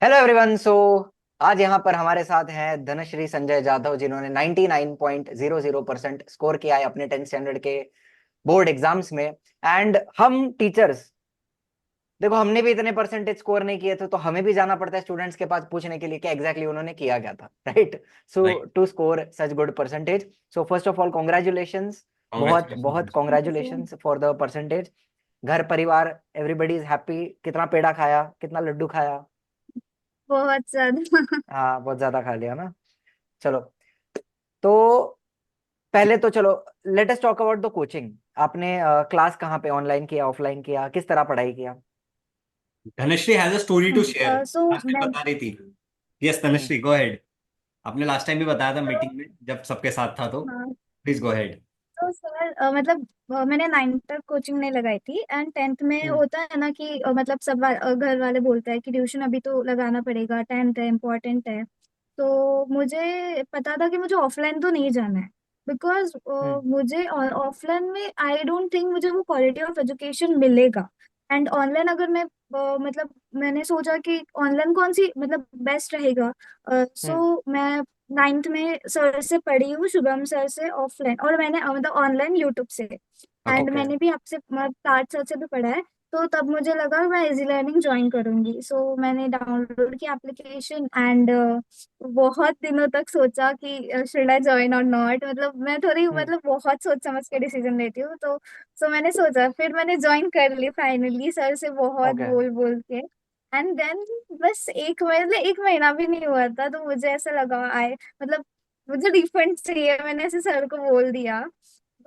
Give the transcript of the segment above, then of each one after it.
Hello everyone. आज यहाँ पर हमारे साथ हैं धनश्री संजय जाधव, जिन्होंने 99.00% स्कोर किया है अपने 10th स्टैंडर्ड के बोर्ड एग्जाम्स में। एंड हम टीचर्स, देखो हमने भी इतने परसेंटेज स्कोर नहीं किए थे, तो हमें भी जाना पड़ता है स्टूडेंट्स के पास पूछने के लिए कि एग्जैक्टली उन्होंने किया क्या था, right? So right. To score such good percentage, so first of all congratulations. बहुत बहुत congratulations. Thank you so congratulations for the percentage. घर परिवार एवरीबडी इज हैप्पी। कितना पेड़ा खाया, कितना लड्डू खाया? बहुत ज्यादा। हाँ, बहुत ज्यादा खा लिया ना। चलो, तो पहले तो चलो, let us talk about the coaching. आपने क्लास कहाँ पे, ऑनलाइन किया, ऑफलाइन किया, किस तरह पढ़ाई किया? Dhanashree has a story to share. So last time मैं बता रही थी। Yes hmm. Dhanashree, go ahead. आपने लास्ट टाइम भी बताया था तो मीटिंग में जब सबके साथ था, तो हाँ। Please go ahead. तो सर मतलब मैंने 9th तक कोचिंग नहीं लगाई थी एंड 10th में हम्म। होता है ना कि मतलब घर वाले बोलते हैं कि ट्यूशन अभी तो लगाना पड़ेगा, 10th है, इम्पोर्टेंट है। तो मुझे पता था कि मुझे ऑफलाइन तो नहीं जाना है बिकॉज हम्म। मुझे ऑफलाइन में आई डोंट थिंक मुझे वो क्वालिटी ऑफ एजुकेशन मिलेगा। एंड ऑनलाइन अगर मैं मतलब मैंने सोचा कि ऑनलाइन कौन सी मतलब बेस्ट रहेगा। हम्म। सो मैं 9th में सर से पढ़ी हूँ, शुभम सर से ऑफलाइन, और मैंने मतलब ऑनलाइन यूट्यूब से। And okay. मैंने भी आपसे मतलब ताज सर से भी पढ़ा है। तो तब मुझे लगा मैं इजी लर्निंग ज्वाइन करूंगी, सो मैंने डाउनलोड की एप्लीकेशन एंड बहुत दिनों तक सोचा कि शुड आई ज्वाइन और नॉट। मतलब मैं थोड़ी हम्म। मतलब बहुत सोच समझ के डिसीजन लेती हूँ। तो सो मैंने सोचा, फिर मैंने ज्वाइन कर ली फाइनली सर से बहुत ओके। बोल बोल के। एंड देन बस एक महीना भी नहीं हुआ था तो मुझे ऐसा लगा आए मतलब मुझे रिफंड चाहिए, मैंने ऐसे सर को बोल दिया।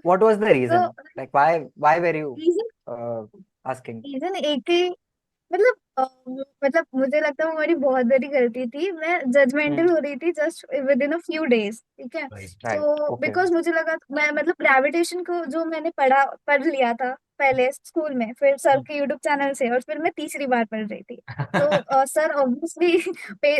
व्हाट वाज द तो reason, like why were you reason asking? Reason एक ही मतलब मतलब मुझे लगता है वो मेरी बहुत बड़ी गलती थी, मैं जजमेंटल हम्म। हो रही थी just with in a few days, ठीक है। राइट। राइट। तो ओके। बिकॉज मुझे लगा मैं मतलब ग्रेविटेशन को जो मैंने पढ़ लिया था पहले स्कूल में, फिर सर के यूट्यूब चैनल से, और फिर मैं तीसरी बार पढ़ रही थी। तो सर ऑब्वियसली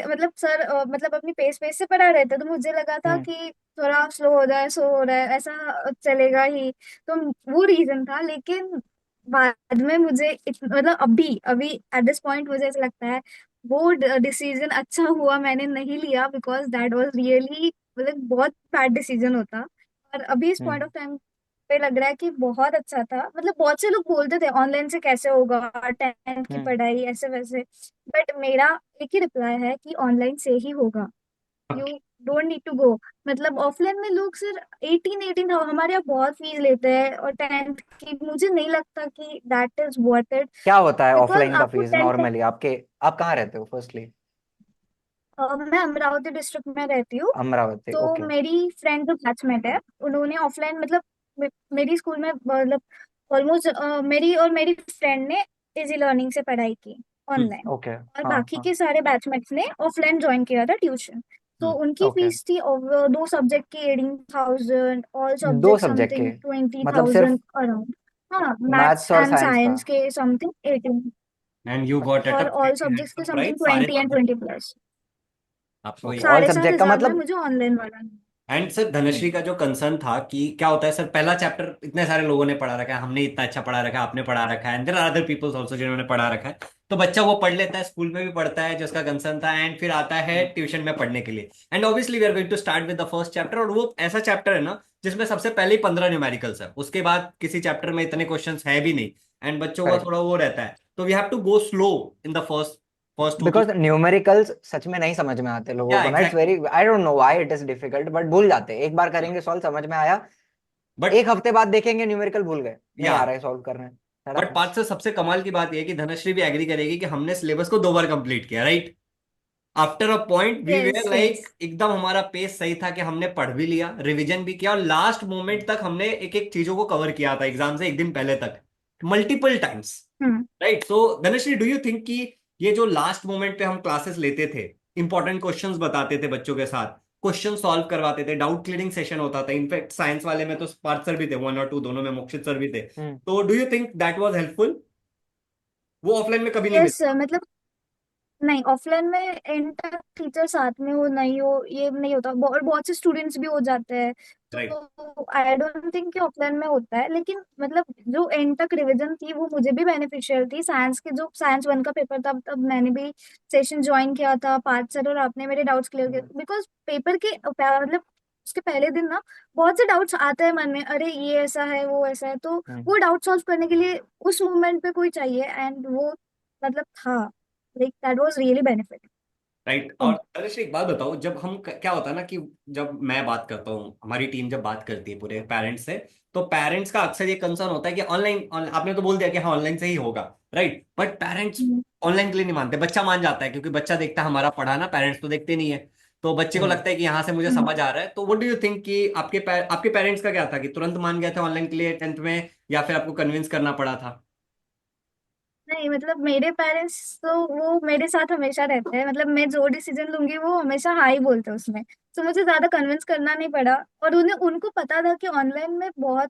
मतलब सर मतलब अपनी पेस पेस से पढ़ा रहे थे, तो मुझे लगा था हम्म। कि थोड़ा स्लो हो जाए, सो हो रहा है, ऐसा चलेगा ही। तो वो रीजन था, लेकिन बाद में मुझे मतलब अभी अभी एट दिस पॉइंट मुझे ऐसा लगता है वो डिसीजन अच्छा हुआ मैंने नहीं लिया, बिकॉज दैट वाज रियली मतलब बहुत बैड डिसीजन होता। और अभी इस पॉइंट हम्म। ऑफ टाइम पे लग रहा है कि बहुत अच्छा था। मतलब बहुत से लोग बोलते थे ऑनलाइन से कैसे होगा, 10th की हम्म। पढ़ाई ऐसे वैसे, बट मेरा एक ही रिप्लाई है कि ऑनलाइन से ही होगा। You don't need to go. मतलब ऑफलाइन में लोग सिर्फ 18 हमारे यहाँ बहुत फीस लेते हैं, और 10th की मुझे नहीं लगता कि दैट इज वर्थ इट। क्या होता है बिकॉज ऑफलाइन का आपको फीस 10th, नॉर्मली आपके? आप कहाँ रहते हो फर्स्टली? मैं अमरावती डिस्ट्रिक्ट में रहती हूँ। अमरावती, तो ओके। मेरी फ्रेंड जो बैचमेट है उन्होंने ऑफलाइन मतलब मेरी स्कूल में मतलब ऑलमोस्ट मेरी और मेरी फ्रेंड ने इजी लर्निंग से पढ़ाई की ऑनलाइन, ओके। और हाँ बाकी हाँ। के सारे बैचमेट्स ने ऑफलाइन ज्वाइन किया था ट्यूशन। तो उनकी ओके। फीस थी दो सब्जेक्ट की 18,000, ऑल दो सब्जेक्ट सब्जेक्ट के? समथिंग ट्वेंटी मतलब सिर्फ थाउजेंड अराउंड। हाँ, मैथ्स मैथ्स और एंड साइंस का? साइंस के something 18, and you got at a और ऑल प्रीटी सब्जेक्ट्स के हैंडसम समथिंग प्राइस, सारे 20 एंड सब्जेक्ट 20+। आपको ओके, ही। ऑल साढ़े सात सब्जेक्ट का हजार में मतलब? मुझे ऑनलाइन वाला। एंड सर धनश्री का जो कंसर्न था कि क्या होता है सर, पहला चैप्टर इतने सारे लोगों ने पढ़ा रखा है, हमने इतना अच्छा पढ़ा रखा है, आपने पढ़ा रखा है, and there are other peoples also जिन्होंने पढ़ा रखा है। तो बच्चा वो पढ़ लेता है, स्कूल में भी पढ़ता है जिसका कंसर्न था, एंड फिर आता है हम्म। ट्यूशन में पढ़ने के लिए। And obviously we are going to start with the first chapter, और वो ऐसा चैप्टर है ना जिसमें सबसे पहले ही 15 न्यूमेरिकल्स है, उसके बाद किसी चैप्टर में इतने क्वेश्चंस है भी नहीं। एंड बच्चों का करेक्ट। थोड़ा वो रहता है, तो we have to go slow in the first first two two. Because numericals सच में नहीं समझ में आते लोगों या को ना। It's exactly. Very, I don't know why it is difficult, but भूल जाते हैं। एक बार करेंगे सॉल्व, समझ में आया, बट एक हफ्ते बाद देखेंगे न्यूमेरिकल भूल गए, नहीं या आ रहा है सॉल्व करने, बट सड़क। पांच से सबसे कमाल की बात यह है कि धनश्री भी एग्री करेगी कि हमने सिलेबस को 2 बार कंप्लीट किया, right. After a point we yes where yes. Like एकदम हमारा पेस सही था कि हमने पढ़ भी लिया, रिवीजन भी किया, और लास्ट मोमेंट तक हमने एक एक चीजों को कवर किया था एग्जाम से एक दिन पहले तक, multiple times. Hmm. Right. So Dhanashree, do you think कि ये जो लास्ट मोमेंट पे हम क्लासेस लेते थे, इंपॉर्टेंट क्वेश्चंस बताते थे बच्चों के साथ, क्वेश्चन सॉल्व करवाते थे, डाउट क्लियरिंग सेशन होता था, इनफैक्ट साइंस वाले में तो पार्थ सर भी थे, 1 और 2 दोनों में मोक्षित सर भी थे, हम्म। तो do you think that was helpful? वो ऑफलाइन में कभी नहीं यस मिलता। मतलब नहीं, ऑफलाइन में एंड तक टीचर साथ में हो नहीं हो ये नहीं होता, और बहुत से स्टूडेंट्स भी हो जाते हैं। राइट। तो आई डोंट थिंक कि ऑफलाइन में होता है, लेकिन मतलब जो एंड तक रिवीजन थी वो मुझे भी बेनिफिशियल थी। साइंस के जो साइंस वन का पेपर था तब मैंने भी सेशन ज्वाइन किया था, पार्थ सर और आपने मेरे डाउट्स क्लियर किए, बिकॉज पेपर के मतलब उसके पहले दिन ना बहुत से डाउट्स आते हैं मन में, अरे ये ऐसा है वो ऐसा है, तो वो डाउट सॉल्व करने के लिए उस मोमेंट पे कोई चाहिए, एंड वो मतलब था, like that was really benefit. Right. और तनुश्री एक बात बताओ, जब हम क्या होता है ना कि जब मैं बात करता हूँ, हमारी टीम जब बात करती है पूरे पेरेंट्स से, तो पेरेंट्स का अक्सर ये कंसर्न होता है कि ऑनलाइन, आपने तो बोल दिया कि हाँ ऑनलाइन से ही होगा, राइट, बट पेरेंट्स ऑनलाइन के लिए नहीं मानते। बच्चा मान जाता है क्योंकि बच्चा देखता है हमारा पढ़ाना, पेरेंट्स तो देखते नहीं है, तो बच्चे को लगता है कि यहाँ से मुझे समझ आ रहा है। तो व्हाट डू यू थिंक कि आपके पेरेंट्स का क्या था, कि तुरंत मान गए थे ऑनलाइन के लिए 10th में, या फिर आपको कन्विंस करना पड़ा था? नहीं, मतलब मेरे पेरेंट्स तो वो मेरे साथ हमेशा रहते हैं, मतलब मैं जो डिसीजन लूंगी वो हमेशा हाँ ही बोलते हैं उसमें, तो मुझे ज्यादा कन्विंस करना नहीं पड़ा। और उन्हें उनको पता था कि ऑनलाइन में बहुत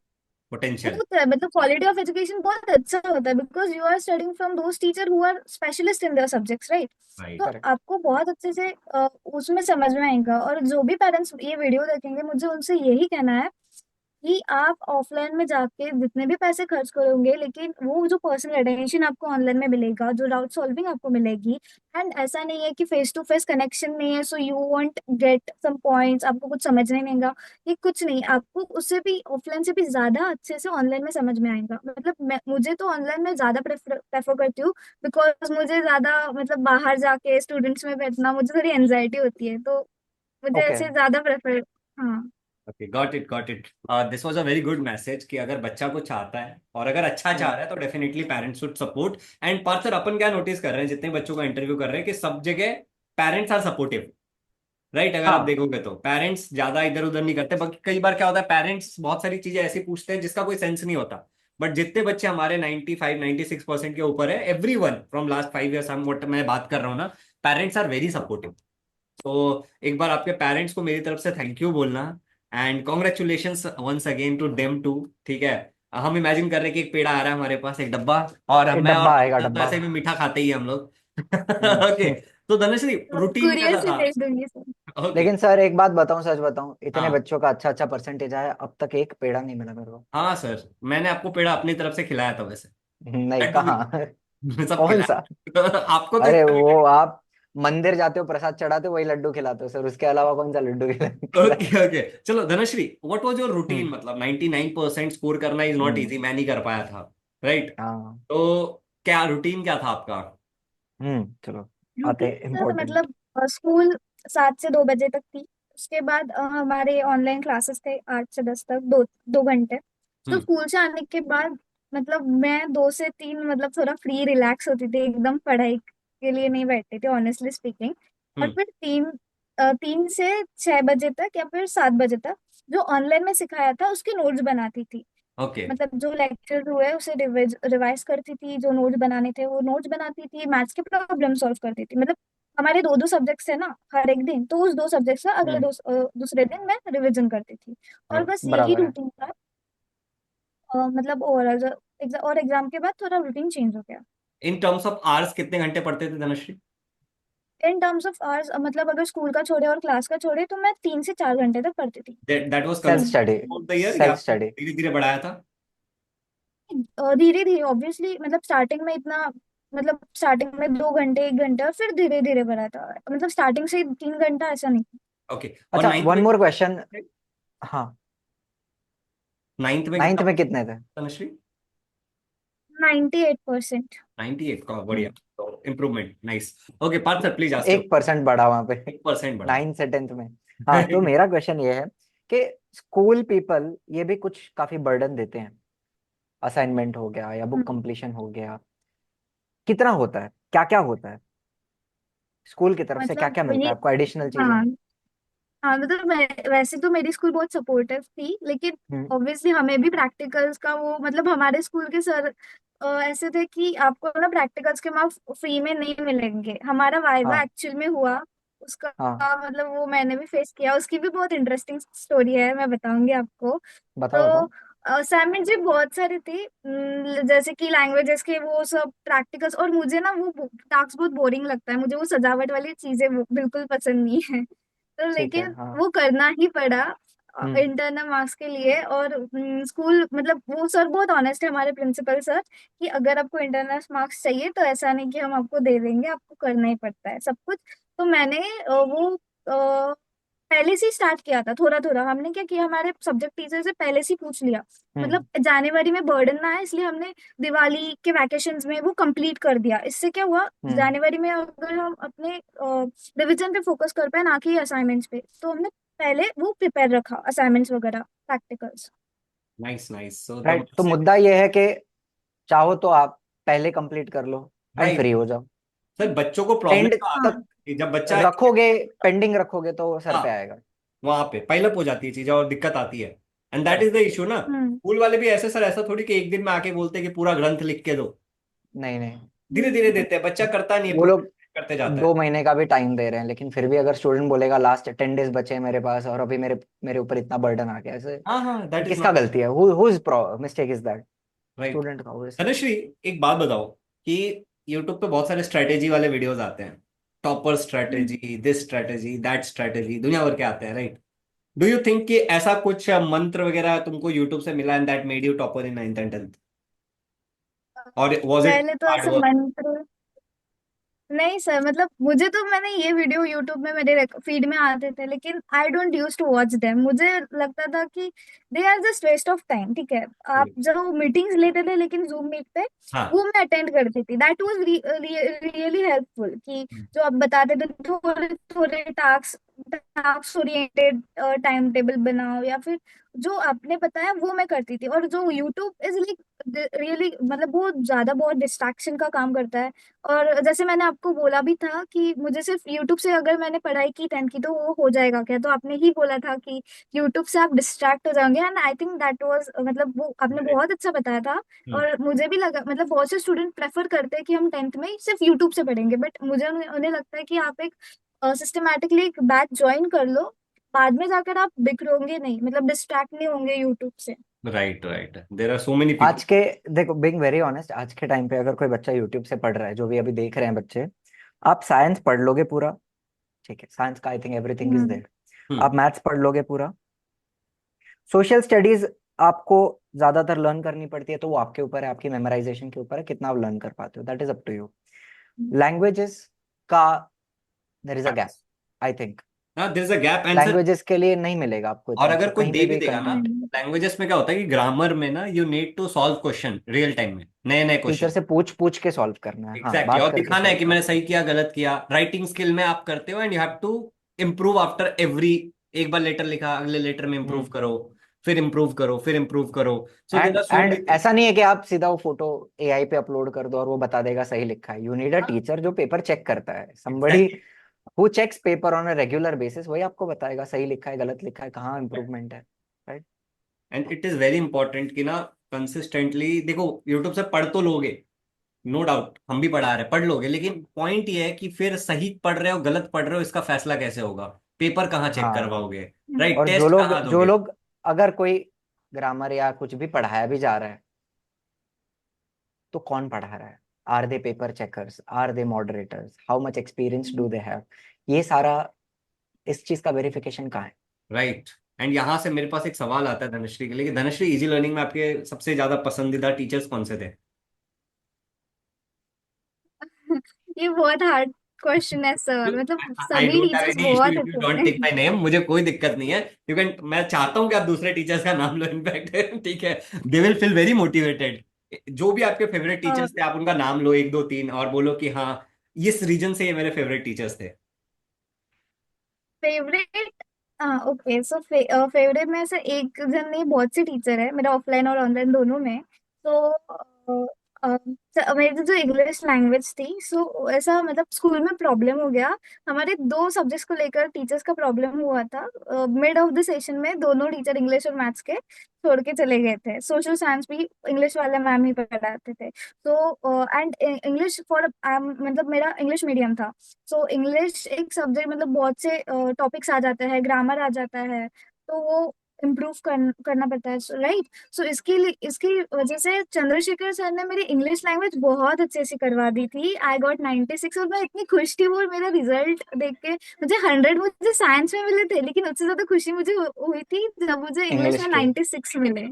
पोटेंशियल। होता है, मतलब क्वालिटी ऑफ एजुकेशन बहुत अच्छा होता है, because you are studying from those teacher who are specialist in their subjects, right. तो राइट। करेक्ट। आपको बहुत अच्छे से उसमें समझ में आएगा। और जो भी पेरेंट्स ये वीडियो देखेंगे, मुझे उनसे यही कहना है कि आप ऑफलाइन में जाके जितने भी पैसे खर्च करोगे, लेकिन वो जो पर्सनल अटेंशन आपको ऑनलाइन में मिलेगा, जो डाउट सॉल्विंग आपको मिलेगी, एंड ऐसा नहीं है कि फेस टू फेस कनेक्शन नहीं है so you want get some points, आपको कुछ समझने नहीं आएगा, ये कुछ नहीं, आपको उससे भी ऑफलाइन से भी ज्यादा अच्छे से ऑनलाइन में समझ में आएगा। मतलब मुझे तो ऑनलाइन में ज्यादा प्रेफर करती हूँ, बिकॉज मुझे ज्यादा मतलब बाहर जाके स्टूडेंट्स में बैठना मुझे थोड़ी एंजाइटी होती है, तो मुझे ओके। ऐसे ज्यादा प्रेफर। हाँ। Okay, got it, got it. This was a very good message कि अगर बच्चा कुछ चाहता है और अगर अच्छा चाह रहा है तो definitely parents should support. And Parth sir, अपन क्या नोटिस कर रहे हैं, जितने बच्चों का इंटरव्यू कर रहे हैं, कि सब जगह पेरेंट्स आर सपोर्टिव, राइट। अगर आप हाँ। देखोगे तो पेरेंट्स ज्यादा इधर उधर नहीं करते, बाकी कई बार क्या होता है, पेरेंट्स बहुत सारी चीजें ऐसी पूछते हैं जिसका कोई सेंस नहीं होता। बट जितने बच्चे हमारे 95-96% के ऊपर है, every one from last 5 years, हम what मैं बात कर रहा हूँ ना, पेरेंट्स आर वेरी सपोर्टिव। तो एक बार आपके पेरेंट्स को मेरी तरफ से थैंक यू बोलना, and congratulations once again to them too. ठीक है। हम इमेजिन कर रहे हैं कि एक पेड़ा आ रहा है हमारे पास, एक डब्बा, और एक मैं और डब्बा आएगा, तो डब्बा। ऐसे भी मीठा खाते ही हैं हम लोग। ओके। हम्म। तो धनश्री, रूटीन कुरियर कैसा से था? भेज दूंगी सर। ओके। लेकिन सर एक बात बताऊं, सच बताऊं, इतने हाँ। बच्चों का अच्छा अच्छा परसेंटेज आया, अब तक एक पेड़ा नहीं मिला मेरे को। हाँ सर, मैंने आपको पेड़ा अपनी तरफ से खिलाया था वैसे। नहीं, लड्डू कहाँ? भी सब कौन सा? खिलाया। आपको तो अरे इतना वो आप मंदिर जाते हो, प्रसाद चढ़ाते हो, वही लड्डू खिलाते हो सर, उसके अलावा कौन सा लड्डू ओके, खिलाए? ओके। चलो Dhanashree, what was your routine? Hmm. मतलब 99% स्कोर करना इज नॉट हम्म। इजी, मैं नहीं कर पाया था, राइट। हाँ। तो क्या रूटीन क्या था आपका? चलो, आते रूटीन सर इम्पोर्टेंट। मतलब स्कूल 7 से 2 बजे तक थी। उसके बाद हमारे ऑनलाइन क्लासेस थे 8 से 10 तक, 2 2 घंटे। तो हम्म। स्कूल से आने के बाद मतलब मैं 2 से 3 मतलब थोड़ा फ्री रिलैक्स होती थी, एकदम पढ़ाई के लिए नहीं बैठती थी ऑनेस्टली स्पीकिंग। और हम्म। फिर 3 से 6 बजे तक या फिर 7 बजे तक जो ऑनलाइन में सिखाया था उसके नोट्स बनाती थी। ओके। मतलब जो लेक्चर हुए उसे रिवाइज करती थी, जो नोट्स बनाने थे वो नोट्स बनाती थी, मैथ्स के प्रॉब्लम सॉल्व करती थी। मतलब हमारे 2 2 सब्जेक्ट्स है ना हर एक दिन, तो उस 2 सब्जेक्ट्स का अगले हम्म। दूसरे दिन मैं रिवीजन करती थी। और बस यही बराबर है। रूटीन था। मतलब ओवरऑल और एग्जाम के बाद थोड़ा रूटीन चेंज हो गया। इन टर्म्स ऑफ आवर्स कितने घंटे पढ़ते थे Dhanashree? In terms of hours मतलब अगर स्कूल का छोड़े और क्लास का छोड़े तो मैं 3 से 4 घंटे तक पढ़ती थी। That was self consistent study. Through the year, या सेल्फ फिर स्टडी। धीरे धीरे बढ़ाया था? धीरे धीरे ऑब्वियसली, मतलब स्टार्टिंग में इतना, मतलब स्टार्टिंग में 2 घंटे 1 घंटे और फिर धीरे धीरे बढ़ा था, मतलब स्टार्टिंग से 3 घंटा ऐसा नहीं। ओके। और अच्छा, नाइन्थ वन में? More question. हाँ। नाइन्थ में नाइन्थ कितना में कितने थे? धनश्री? 98%। 98 का, बढ़िया। हम्म। तो improvement, nice. Okay Parth sir, please ask your. 1% बढ़ा वहां पे। 1% बढ़ा। 9 से 10th में। हाँ, तो मेरा क्वेश्चन ये है कि स्कूल पीपल ये भी कुछ काफी बर्डन देते हैं, असाइनमेंट हो गया या बुक हम्म, कंप्लीशन हो गया, कितना होता है, क्या क्या होता है स्कूल की तरफ से, क्या मतलब क्या मिलता ये, है आपको एडिशनल चीजें? हाँ हाँ, मतलब वैसे तो मेरी स्कूल बहुत सपोर्टिव थी, लेकिन हम्म। ऑब्वियसली हमें भी प्रैक्टिकल्स का वो, मतलब हमारे स्कूल के सर ऐसे थे कि आपको ना प्रैक्टिकल्स के मार्क्स फ्री में नहीं मिलेंगे। हमारा वाइवा हाँ। एक्चुअल में हुआ उसका, हाँ, मतलब वो मैंने भी फेस किया, उसकी भी बहुत इंटरेस्टिंग स्टोरी है, मैं बताऊंगी आपको। बताओ तो बताओ। असाइनमेंट जी बहुत सारी थी, जैसे कि लैंग्वेजेस के वो सब प्रैक्टिकल्स, और मुझे ना वो टास्क बहुत बोरिंग लगता है, मुझे वो सजावट वाली चीजें वो बिल्कुल पसंद नहीं है। तो ठीक है। लेकिन हाँ। वो करना ही पड़ा। हम्म इंटरनल मार्क्स के लिए। और स्कूल मतलब वो सर बहुत ऑनेस्ट है, हमारे प्रिंसिपल सर, कि अगर आपको इंटरनल मार्क्स चाहिए तो ऐसा नहीं कि हम आपको दे देंगे, आपको करना ही पड़ता है सब कुछ। तो मैंने वो पहले से ही स्टार्ट किया था, थोड़ा थोड़ा। हमने क्या किया, हमारे सब्जेक्ट टीचर से पहले से ही पूछ लिया, हम्म मतलब जनवरी में बर्डन ना है इसलिए हमने दिवाली के वैकेशंस में वो कंप्लीट कर दिया। इससे क्या हुआ, हम्म जनवरी में अगर हम अपने रिवीजन पे फोकस कर पाए ना कि असाइनमेंट्स पे, तो हमने पहले वो प्रिपेयर रखा, असाइनमेंट्स वगैरह, practicals. Nice nice, so the right. तो मुद्दा ये है कि चाहो तो आप पहले कंप्लीट कर लो एंड फ्री राइट हो जाओ। सर, बच्चों को प्रॉब्लम एंड तो आती तक हाँ। है कि जब बच्चा, रखोगे, पेंडिंग रखोगे तो सर पे हाँ, आएगा। वहां पे पाइलअप हो जाती है चीजें और दिक्कत आती है। And that is the issue ना। हम्म। स्कूल वाले भी ऐसे, सर ऐसा थोड़ी कि एक दिन में आके बोलते हैं कि पूरा ग्रंथ लिख के दो। नहीं नहीं, धीरे धीरे देते हैं, बच्चा करता नहीं है, वो लोग करते जाता है। 2 महीने का भी टाइम दे रहे हैं, लेकिन फिर भी अगर स्टूडेंट बोलेगा लास्ट 10 डेज बचे हैं मेरे पास और अभी मेरे मेरे ऊपर इतना बर्डन आ गया, ऐसे हाँ हाँ, दैट इज किसका नॉट गलती है? Who is mistake is that? Right. Student का। who is- धनश्री, एक बात बताओ कि यूट्यूब पे बहुत सारे स्ट्रेटेजी वाले वीडियोस आते हैं, topper hmm. Strategy, this strategy, that strategy, दुनिया भर के आते हैं, राइट? डू यू थिंक कि ऐसा कुछ मंत्र वगैरह तुमको यूट्यूब से मिला and that made you topper in 9th and 10th, और वाज इट पहले तो हार्ड ऐसे वर्क? मंत्र नहीं सर, मतलब मुझे तो, मैंने ये वीडियो यूट्यूब में मेरे फीड में आते थे, लेकिन I don't use to watch them. मुझे लगता था कि they are just waste of time. ठीक है, आप जब मीटिंग्स लेते थे लेकिन जूम मीट पे, हाँ। वो मैं अटेंड करती थी, दैट वाज रियली हेल्पफुल। कि जो आप बताते थे, थोड़े थोड़े task task oriented time table बनाओ, या फिर जो आपने बताया वो मैं करती थी। और जो यूट्यूब इज लाइक रियली, मतलब बहुत ज्यादा, बहुत डिस्ट्रैक्शन का काम करता है। और जैसे मैंने आपको बोला भी था कि मुझे सिर्फ यूट्यूब से अगर मैंने पढ़ाई की 10th की तो वो हो जाएगा क्या, तो आपने ही बोला था कि यूट्यूब से आप डिस्ट्रैक्ट हो जाओगे। And I think that was, मतलब वो आपने बहुत अच्छा बताया था। हम्म। और मुझे भी लगा, मतलब बहुत से स्टूडेंट प्रेफर करते हैं कि हम 10th में सिर्फ यूट्यूब से पढ़ेंगे, बट मुझे उन्हें लगता है कि आप एक सिस्टमेटिकली एक बैच ज्वाइन कर लो, बाद में जाकर आप बिखरोगे नहीं, मतलब डिस्ट्रैक्ट नहीं होंगे यूट्यूब से। Right right, there are so many people. आज के, देखो बीइंग वेरी ऑनेस्ट, आज के टाइम पे अगर कोई बच्चा यूट्यूब से पढ़ रहा है, जो भी अभी देख रहे हैं बच्चे, आप साइंस पढ़ लोगे पूरा, ठीक है, साइंस का I think everything is hmm. There. Hmm. आप मैथ्स पढ़ लोगे पूरा, सोशल स्टडीज आपको ज्यादातर लर्न करनी पड़ती है, तो वो आपके ऊपर है, आपकी मेमोराइजेशन के ऊपर है, कितना आप लर्न कर पाते हो, that is up to you. Languages का there is a gap, I think. हाँ, there is a gap answer. Languages के लिए नहीं मिलेगा आपको और इतना, अगर कोई कहीं दे पे भी भी देगा ना, कंटेंट। लैंग्वेजेस में क्या होता है कि ग्रामर में ना you need to solve question real time में, नए नए टीचर क्वेश्चन। से पूछ पूछ के सॉल्व करना है, हाँ, एग्जैक्टली, बात और करके दिखाना है सॉल्व कि मैंने करना सही किया गलत किया। राइटिंग स्किल में आप करते हो and you have to improve after every, एक बार लेटर लिखा, अगले लेटर में है। इम्प्रूव करो, फिर इम्प्रूव करो, फिर इम्प्रूव करो। So there and are so and many things. ऐसा नहीं है कि आप सीधा वो फोटो एआई पे अपलोड कर दो और वो बता देगा सही लिखा है। यू नीड अ टीचर जो पेपर चेक करता है, somebody exactly. Who checks paper on a regular basis, वही आपको बताएगा सही लिखा है गलत लिखा है, कहाँ इंप्रूवमेंट है। Right. And it is very important कि ना कंसिस्टेंटली देखो, यूट्यूब से पढ़ तो लोगे, नो डाउट, हम भी पढ़ा रहे हैं, पढ़ लोगे, लेकिन पॉइंट ये है कि फिर सही पढ़ रहे हो गलत पढ़ रहे हो इसका फैसला कैसे होगा? पेपर कहाँ चेक हाँ, करवाओगे? राइट, और जो टेस्ट लोग कहाँ जो दोगे? लोग अगर कोई ग्रामर या कुछ भी पढ़ाया भी जा रहा है, तो कौन पढ़ा रहा है? Are they paper checkers, are they moderators, how much experience do they have? ये सारा, इस चीज का वेरिफिकेशन कहाँ है? राइट। एंड यहाँ से मेरे पास एक सवाल आता है धनश्री के लिए, कि धनश्री, इजी लर्निंग में आपके सबसे ज्यादा पसंदीदा टीचर्स कौन से थे? ये बहुत हार्ड क्वेश्चन है सर, मतलब आई सभी don't have teachers any issue बहुत इफ यू अच्छे डोंट थे। टेक माय नेम, मुझे कोई दिक्कत नहीं है। यू कैन, मैं चाहता हूँ कि आप दूसरे टीचर्स का नाम लो, इनफैक्ट ठीक है, they will feel very motivated. जो भी आपके फेवरेट टीचर्स थे, आप उनका नाम लो, एक दो तीन, और बोलो कि हाँ, इस रीजन से ये मेरे फेवरेट टीचर्स थे। फेवरेट, हाँ ओके, सो फेवरेट में से एक जन नहीं, बहुत से टीचर है मेरा, ऑफलाइन और ऑनलाइन दोनों में। तो मेरी जो इंग्लिश लैंग्वेज थी, सो ऐसा मतलब स्कूल में प्रॉब्लम हो गया, हमारे दो सब्जेक्ट्स को लेकर टीचर्स का प्रॉब्लम हुआ था। मिड ऑफ द सेशन में दोनों टीचर, इंग्लिश और मैथ्स के, छोड़ के चले गए थे। सोशल साइंस भी इंग्लिश वाले मैम ही पढ़ाते थे। तो एंड इंग्लिश फॉर, मतलब मेरा इंग्लिश मीडियम था। सो इंग्लिश एक सब्जेक्ट, मतलब बहुत से टॉपिक्स आ जाते हैं, ग्रामर आ जाता है, तो वो इम्प्रूव करना पड़ता है, राइट। सो इसकी वजह से चंद्रशेखर सर ने मेरी इंग्लिश लैंग्वेज बहुत अच्छे से करवा दी थी। आई गॉट 96 और मैं इतनी खुश थी वो मेरा रिजल्ट देख के। मुझे 100 मुझे साइंस में मिले थे, लेकिन उससे ज्यादा खुशी मुझे हुई थी जब मुझे इंग्लिश इंग्लिश में के। 96 मिले।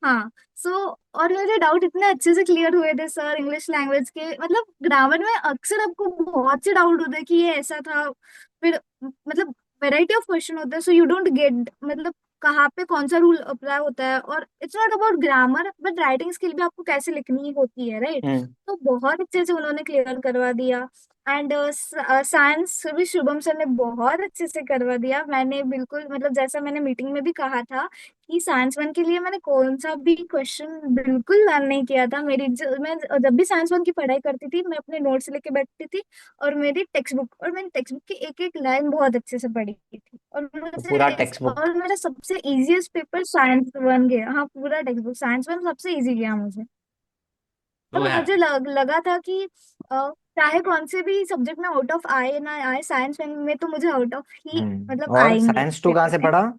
हाँ। सो और मेरे डाउट इतने अच्छे से क्लियर हुए थे सर इंग्लिश लैंग्वेज के। मतलब ग्रामर में अक्सर आपको बहुत से डाउट होते हैं कि ये ऐसा था, फिर मतलब वेराइटी ऑफ क्वेश्चन होते हैं, सो यू डोंट गेट मतलब कहाँ पे कौन सा रूल अप्लाई होता है। और it's not about grammar but writing skill भी आपको कैसे लिखनी होती है, राइट। हम्म। तो बहुत अच्छे से उन्होंने क्लियर करवा दिया। एंड साइंस भी शुभम सर ने बहुत अच्छे से करवा दिया। मैंने बिल्कुल मतलब जैसा मैंने मीटिंग में भी कहा था कि साइंस वन के लिए मैंने कौन सा भी क्वेश्चन बिल्कुल लर्न नहीं किया था। मैं जब भी साइंस वन की पढ़ाई करती थी मैं अपने नोट्स लेके बैठती थी, और मेरी टेक्स्ट बुक और मैंने टेक्स्ट बुक की एक एक लाइन बहुत अच्छे से पढ़ी थी। और तो पूरा मुझे टेक्स्ट बुक। और मेरा सबसे इजीएस्ट पेपर साइंस वन गया। हाँ, पूरा टेक्स्ट बुक साइंस वन सबसे इजी गया मुझे। तो तब है। मुझे लगा था कि चाहे कौन से भी सब्जेक्ट में आउट ऑफ आए ना आए, साइंस में तो मुझे आउट ऑफ ही मतलब और आएंगे साइंस टू कहाँ पेपर से में। पढ़ा?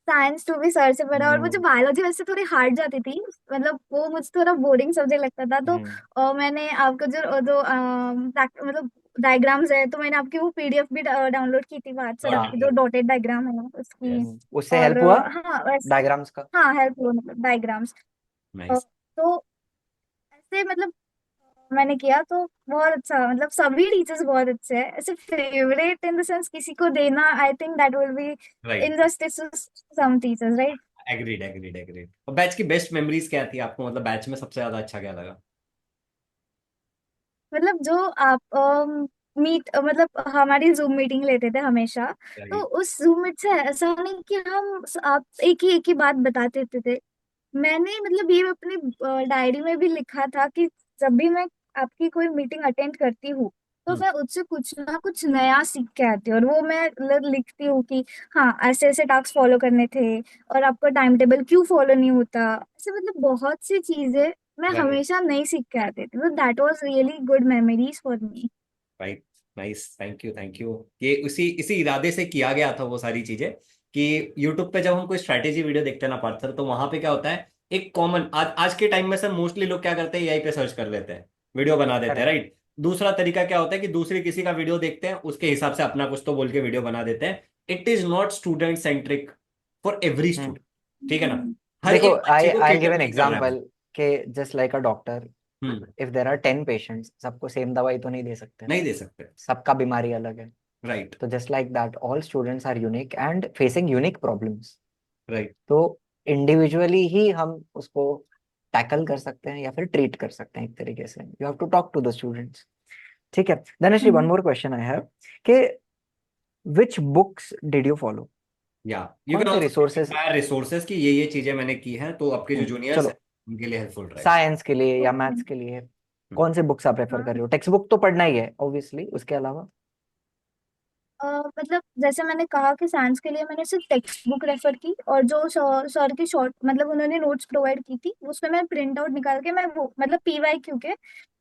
साइंस टू भी सर से पढ़ा। और मुझे हम्म। बायोलॉजी वैसे थोड़ी हार्ड जाती थी, मतलब वो मुझे थोड़ा बोरिंग सब्जेक्ट लगता था। तो हम्म। मैंने आपको मतलब डायग्राम्स है, तो मैंने आपकी वो पीडीएफ भी डाउनलोड की थी व्हाट्सएप हाँ। की, जो डॉटेड डायग्राम है उसकी। यस। उससे और हेल्प हुआ हाँ वैसे, डायग्राम्स का? हाँ हेल्प हुआ मतलब डायग्राम्स। नाइस। तो ऐसे मतलब मैंने किया तो बहुत अच्छा, मतलब सभी टीचर्स बहुत अच्छे हैं। ऐसे फेवरेट इन द सेंस किसी को देना, I think that will be right. Injustice some teachers, right. Agreed agreed agreed. और बैच की बेस्ट मेमोरीज क्या थी आपको, मतलब बैच में सबसे ज्यादा अच्छा क्या लगा? मतलब जो आप मीट मतलब हमारी जूम मीटिंग लेते थे हमेशा। तो राइट। उस जूम मीट से ऐसा नहीं कि हम आप एक ही बात बताते थे। मैंने मतलब ये अपनी डायरी में भी लिखा था कि जब भी मैं आपकी कोई मीटिंग अटेंड करती हूँ तो हम्म। मैं उससे कुछ ना कुछ नया सीख के आती हूँ। और वो मैं लिखती हूँ कि हाँ ऐसे ऐसे टास्क फॉलो करने थे, और आपका टाइम टेबल क्यों फॉलो नहीं होता, ऐसे मतलब बहुत सी चीजें मैं राइट। हमेशा नई सीख के आती थी। तो that was really good memories for me. Right. Nice. Thank you thank you. ये उसी इसी इरादे से किया गया था वो सारी चीजें, कि यूट्यूब पे जब हम कोई स्ट्रैटेजी वीडियो देखते हैं ना पार्थ सर, तो वहां पे क्या होता है, एक कॉमन आज के टाइम में सर मोस्टली लोग क्या करते हैं, एआई पे सर्च कर लेते हैं, वीडियो बना देते हैं, करेक्ट। राइट। दूसरा तरीका क्या होता है कि दूसरी किसी का वीडियो देखते हैं, उसके हिसाब से अपना कुछ तो बोल के वीडियो बना देते हैं। It is not student centric for every hmm. Student. ठीक है ना? हर देखो, एक बच्चे आई को आई गिव केटर एन नहीं कर रहा है वो। एग्जांपल कि just like a doctor, hmm. If there are 10 patients, सबको सेम दवाई तो नहीं दे सकते ना। नहीं दे सकते। सबका बीमारी अलग है। राइट। तो just like that all students are unique and facing unique problems. Right. तो इंडिविजुअली ही हम उसको टैकल कर सकते हैं या फिर ट्रीट कर सकते हैं एक तरीके से। You have to talk to the students. ठीक है। Dhanashree, one more question I have कि which books did you follow? या यू कौन कैन से ऑल्सो रिसोर्सेज? रिसोर्सेज की ये चीजें मैंने की हैं, तो आपके जो जूनियर्स हैं चलो, उनके लिए हेल्पफुल रहेगा। साइंस के लिए या मैथ्स के लिए हम्म। कौन से बुक्स आप रेफर कर रहे हो? टेक्स्ट बुक तो पढ़ना ही है ऑब्वियसली, उसके अलावा? मतलब जैसे मैंने कहा कि साइंस के लिए मैंने सिर्फ टेक्स्ट बुक रेफर की, और जो सर की शॉर्ट मतलब उन्होंने नोट्स प्रोवाइड की थी उसमें मैं प्रिंट आउट निकाल के मैं वो मतलब पीवाईक्यू के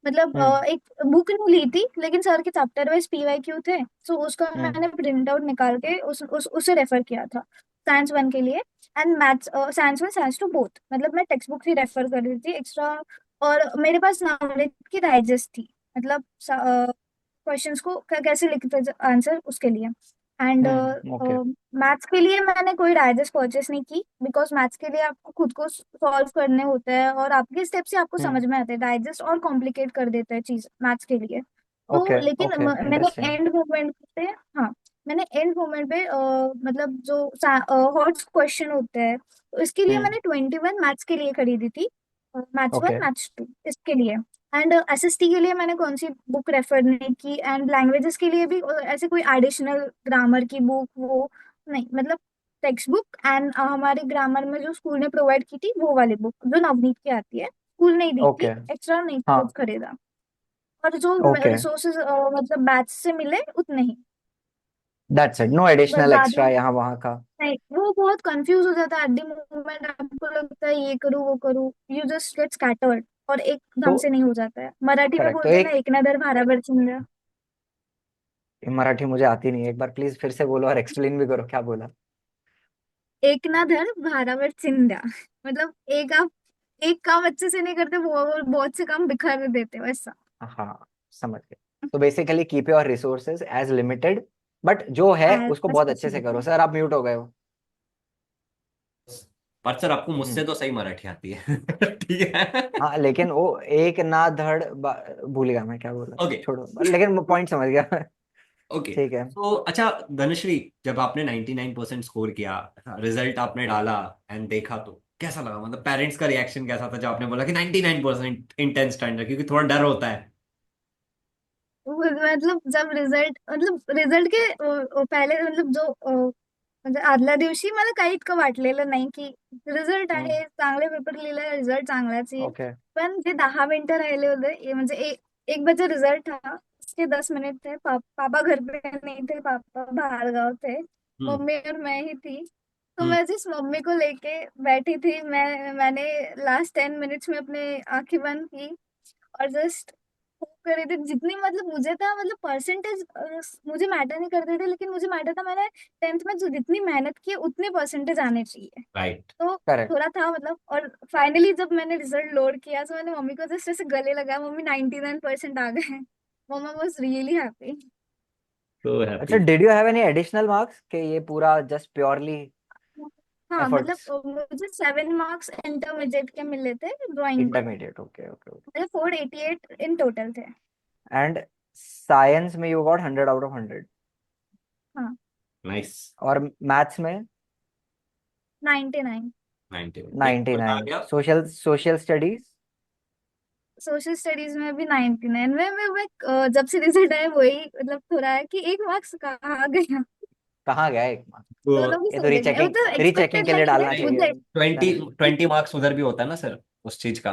मतलब हम्म। एक बुक नहीं ली थी, लेकिन सर के चैप्टर वाइज पीवाईक्यू थे। सो उसका हम्म। मैंने प्रिंट आउट निकाल के उसे रेफर किया था साइंस वन के लिए। And maths science one science two both मतलब मैं टेक्स्ट बुक ही रेफर कर रही थी एक्स्ट्रा। और मेरे पास नॉलेज की डाइजेस्ट थी, मतलब क्वेश्चंस को कैसे लिखते आंसर उसके लिए। And okay. मैथ्स के लिए मैंने कोई डाइजेस्ट परचेस नहीं की, बिकॉज मैथ्स के लिए आपको खुद को सॉल्व करने होते हैं और आपके स्टेप से आपको समझ में आते हैं। डाइजेस्ट और कॉम्प्लिकेट कर देता है चीज मैथ्स के लिए। तो ओके। लेकिन ओके, मैंने इंटरेस्टिंग। एंड मोमेंट पे, हाँ मैंने एंड मोमेंट पे मतलब जो हॉट क्वेश्चन होते हैं तो इसके लिए हम्म। मैंने 21 मैथ्स के लिए खरीदी थी, maths one okay. Maths two इसके लिए। एंड एसएसटी के लिए मैंने कौन सी बुक रेफर नहीं की। एंड लैंग्वेजेस के लिए भी ऐसे कोई एडिशनल ग्रामर की बुक वो नहीं, मतलब टेक्स्ट बुक एंड हमारे ग्रामर में जो स्कूल ने प्रोवाइड की थी वो वाली बुक जो नवनीत की आती है, स्कूल नहीं दी ओके। थी, एक्स्ट्रा नहीं हाँ। कुछ खरीदा। और जो ओके, रिसोर्सेज मतलब बैच से मिले उतने ही। That's it, no but additional बाद एक्स्ट्रा में यहाँ वहाँ का? नहीं, वो बहुत कंफ्यूज हो जाता है एट द मोमेंट, आपको लगता है ये करूँ वो करूँ, यू जस्ट गेट स्कैटर्ड और एक तो ढंग से नहीं हो जाता है। मराठी में करेक्ट। तो बोलते हैं ना, एक, एक नजर भाराभर समझा। मराठी मुझे आती नहीं है, एक बार प्लीज फिर से बोलो और एक्सप्लेन भी करो क्या बोला। एक ना धड़ 12 में चिंध्या। मतलब एक काम अच्छे से नहीं करते, वो बहुत से काम बिखर देते वैसा। हाँ, समझ गए। तो basically keep your resources as limited, but जो है उसको एज बहुत अच्छे से करो। पॉसिबल। सर आप म्यूट हो गए हो। पर सर आपको मुझसे हम्म। तो सही मराठी आती है। ठीक है। हाँ लेकिन वो एक ना धड़ भूल गया मैं क्या बोला था, ओके। छोड़ो, लेकिन पॉइंट समझ गया। ओके। ठीक है। तो अच्छा धनश्री, जब आपने 99% स्कोर किया, रिजल्ट आपने डाला एंड देखा, तो कैसा लगा? मतलब पेरेंट्स का रिएक्शन कैसा था जब आपने बोला कि 99% इन 10th स्टैंडर्ड? क्योंकि थोड़ा डर होता है। मतलब जब रिझल्ट के पहिले मतलब म्हणजे आदल्या दिवशी मला काही इतकं वाटलेलं नाही की रिझल्ट आहे, चांगले पेपर लिहिला, रिझल्ट चांगलाच येईल. ओके। पण जे 10 मिनिटं राहिले होते म्हणजे एक बजे रिजल्ट था, उसके 10 मिनट थे, पापा घर पे नहीं थे, पापा बाहर गाँव थे, हम्म। मम्मी और मैं ही थी. तो हम्म। मैं जिस मम्मी को लेके बैठी थी, मैंने लास्ट 10 मिनट्स में अपने आंखें बंद की और जस्ट कर रही थी जितनी, मतलब मुझे था, मतलब परसेंटेज मुझे मैटर नहीं करते थे, लेकिन मुझे मैटर था मैंने 10th में जो जितनी मेहनत की उतने परसेंटेज आने चाहिए. राइट। तो करेक्ट। थोड़ा था मतलब. और फाइनली जब मैंने रिजल्ट लोड किया तो मैंने मम्मी को जस्ट ऐसे गले लगाया, मम्मी 99% आ गए. मम्मा वाज रियली हैप्पी. तो अच्छा, happy. Did you have any additional marks के ये पूरा जस्ट प्योरली हाँ मतलब एफर्ट्स? मुझे 7 मार्क्स इंटरमीडिएट के मिले थे ड्राइंग के. Intermediate, okay okay okay. मेरे 488 इन टोटल थे. एंड साइंस में यू गॉट 100 आउट ऑफ 100? हाँ. नाइस। और मैथ्स में 99. 90 में एक नाइन्टी नंबर आ नाइन गया। Social social studies? Social studies में भी 99 में. मैं जब से रिजल्ट आया वही मतलब थोड़ा है कि एक मार्क्स कहाँ गया. कहाँ गया एक मार्क्स? दोनों भी ये तो समझे नहीं, वो रीचेकिंग, तो रीचेकिंग एक्सपेक्टेड के लिए लाइक डालना लाइक नहीं, चाहिए। मुझे. 20 मार्क्स उधर भी होता है ना सर, उस चीज का,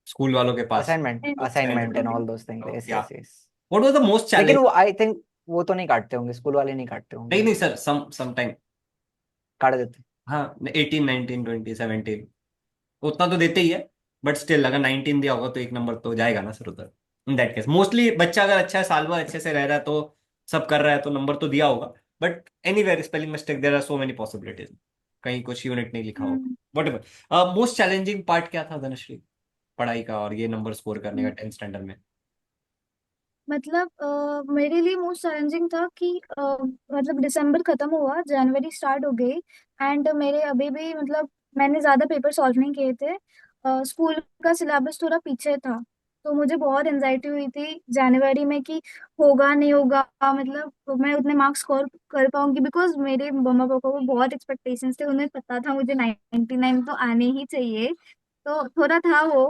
स्कूल वालों के पास। असाइनमेंट, असाइनमेंट एंड नहीं ऑल दोस थिंग्स, यस या yes yes. What was the most लेकिन चैलेंज? वो आई थिंक वो तो नहीं काटते होंगे, स्कूल वाले नहीं काटते नहीं होंगे। नहीं सर, सम टाइम। काट देते? हाँ, 18 19 20 17 उतना तो देते ही है। बट स्टिल अगर 19 दिया होगा तो एक नंबर तो जाएगा ना सर उधर। इन दैट केस मोस्टली बच्चा अगर अच्छा है, साल भर अच्छे से रह रहा है, तो सब कर रहा है, तो नंबर तो दिया होगा। But anywhere spelling mistake, there are so many possibilities, कहीं कुछ यूनिट नहीं लिखा होगा, hmm, whatever. Most challenging part क्या था धनश्री, पढ़ाई का और ये नंबर स्कोर करने का हम्म. 10th स्टैंडर्ड में? मतलब मेरे लिए मोस्ट चैलेंजिंग था कि मतलब दिसंबर खत्म हुआ, जनवरी स्टार्ट हो गई. एंड मेरे अभी भी मतलब मैंने ज्यादा पेपर सॉल्व नहीं किए थे. स्कूल का सिलेबस थोड़ा पीछे था. तो मुझे बहुत एंजाइटी हुई थी जनवरी में कि होगा नहीं होगा, मतलब मैं उतने मार्क्स स्कोर कर पाऊंगी, बिकॉज मेरे मम्मा पापा को बहुत एक्सपेक्टेशंस थे, उन्हें पता था मुझे 99 तो आने ही चाहिए. तो थोड़ा था वो.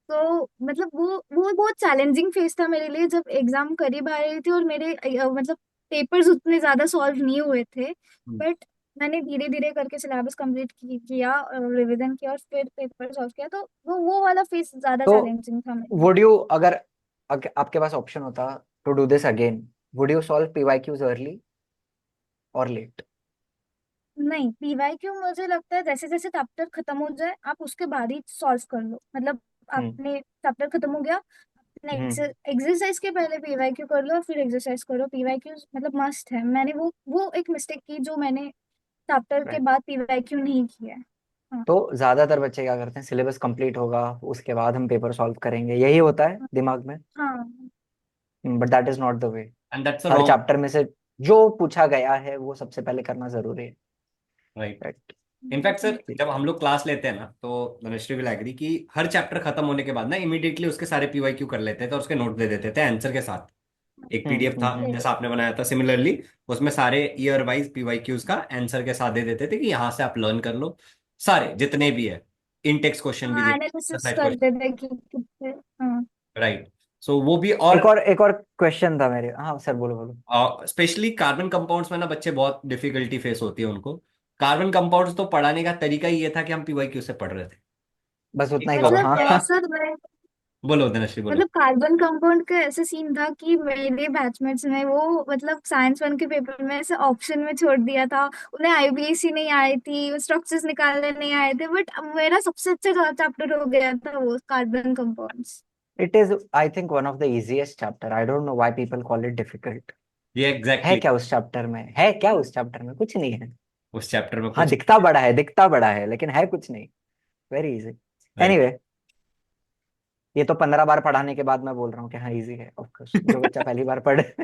तो मतलब वो बहुत चैलेंजिंग फेज था मेरे लिए जब एग्जाम करीब आ रही थी और मेरे मतलब पेपर्स उतने ज्यादा सॉल्व नहीं हुए थे. हम्म। बट मैंने धीरे धीरे करके सिलेबस कंप्लीट किया, रिवीजन किया और फिर पेपर सॉल्व किया. तो वो वाला फेज ज्यादा तो चैलेंजिंग था मेरे लिए. वुड यू, अगर आपके पास ऑप्शन होता to do this again, would you solve PYQs early और लेट? नहीं, पीवाईक्यू मुझे लगता है जैसे जैसे चैप्टर खत्म हो जाए आप उसके बाद ही सॉल्व कर लो. मतलब हम्म आपने चैप्टर खत्म हो गया, हम्म एक्सरसाइज के पहले पीवाईक्यू कर लो और फिर एक्सरसाइज करो. पीवाईक्यू मतलब मस्ट है. मैंने वो एक मिस्टेक की जो मैंने चैप्टर के राइट। बाद पीवाईक्यू नहीं किया है. हाँ. तो ज्यादातर बच्चे क्या करते हैं, सिलेबस कंप्लीट होगा उसके बाद हम पेपर सॉल्व करेंगे, यही होता है दिमाग में। हाँ. But that is not the way. And that's a her wrong. Chapter में से जो पूछा गया है वो सबसे पहले करना जरूरी है। राइट। राइट। इनफैक्ट सर, जब हम लोग क्लास लेते हैं ना, तो धनश्री विल एग्री कि हर चैप्टर खत्म होने के बाद ना इमीडिएटली उसके सारे पीवाईक्यू कर लेते थे और उसके नोट दे देते थे आंसर के साथ। एक पीडीएफ था हम्म। जैसा आपने बनाया था सिमिलरली, उसमें सारे ईयर वाइज पीवाईक्यूज का आंसर के साथ दे देते थे कि यहाँ से आप लर्न कर लो, सारे जितने भी है, इनटेक्स क्वेश्चन भी हाँ, दे, एनालिसिस एक्सरसाइज करते क्वेश्चन। थे कि कितने. हाँ. राइट। सो वो भी। और एक और क्वेश्चन था मेरे, हाँ सर बोलो बोलो। स्पेशली कार्बन कंपाउंड्स में ना बच्चे बहुत डिफिकल्टी फेस होती है उनको। कार्बन कंपाउंड्स तो पढ़ाने का तरीका ही ये था कि हम पीवाईक्यू से पढ़ रहे थे। बस उतना ही एक करो, और मतलब हाँ। सर मैं बोलो धनश्री बोलो। मतलब कार्बन कंपाउंड का ऐसे सीन था कि मेरे बैचमेट्स ने वो मतलब साइंस वन के पेपर में ऐसे ऑप्शन में छोड़ दिया था. उन्हें आईबीएससी नहीं आई थी, स्ट्रक्चर्स निकालने नहीं आए थे, बट मेरा सबसे अच्छा चैप्टर हो गया था वो carbon compounds. It is I think one of the easiest chapter, I don't know why people call it difficult. ये है एग्जैक्टली क्या उस चैप्टर में, है क्या उस चैप्टर में? कुछ नहीं है। उस चैप्टर में हाँ कुछ दिखता बड़ा है लेकिन है कुछ नहीं, वेरी इजी। राइट। एनीवे, ये तो 15 बार पढ़ाने के बाद मैं बोल रहा हूँ कि हाँ इजी है, ऑफ कोर्स जो बच्चा पहली बार पढ़े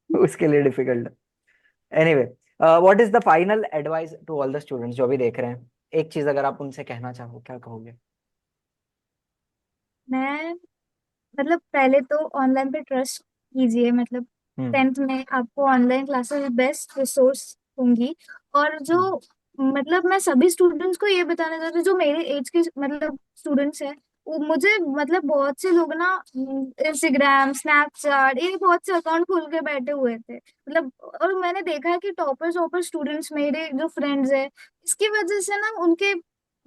उसके लिए डिफिकल्ट है। Anyway, what is the final advice to all the students जो भी देख रहे हैं, एक चीज अगर आप उनसे कहना चाहो क्या कहोगे? मैं मतलब पहले तो ऑनलाइन पे ट्रस्ट कीजिए, मतलब हम्म। 10th में आपको ऑनलाइन क्लासेस बेस्ट रिसोर्स होंगी। और जो हम्म। मतलब मैं सभी स्टूडेंट्स को ये बताना चाहती हूँ जो मेरे एज के मतलब स्टूडेंट्स हैं, वो मुझे मतलब बहुत से लोग ना इंस्टाग्राम स्नैपचैट ये बहुत से अकाउंट खोल के बैठे हुए थे मतलब। और मैंने देखा है कि टॉपर्स टॉपर स्टूडेंट्स मेरे जो फ्रेंड्स हैं, इसकी वजह से ना उनके